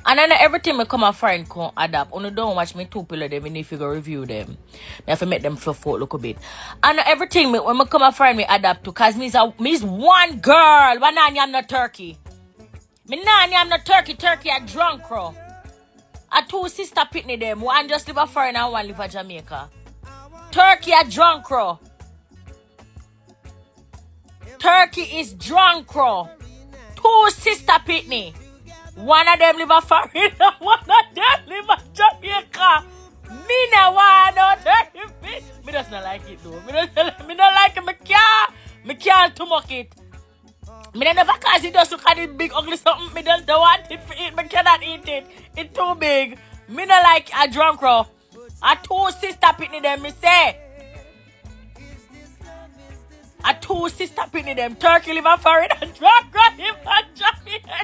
And then everything me come a foreign can adapt. When you don't watch me two pillar them, me need to go review them. Me have to make them feel a little bit. And everything me when me come a foreign me adapt to, cause me's one girl. One nanny I'm not turkey. Me nanny I'm not turkey. Turkey a Johncrow. A two sister pitney them. One just live a foreign and one live a Jamaica. Turkey a Johncrow. Turkey is Johncrow. Two sister pitney. One of them live a foreign and one of them live a Jamaica. Me no want no turkey fish. Me just not like it though. Me don't like it. Me can't stomach it. Me never cause it just look at it big ugly something. Me just don't want it for it. Me cannot eat it. It's too big. Me not like a Johncrow. A two sister pitney them me say. A two sister pitney them. Turkey live a foreign and Johncrow live a Jamaica.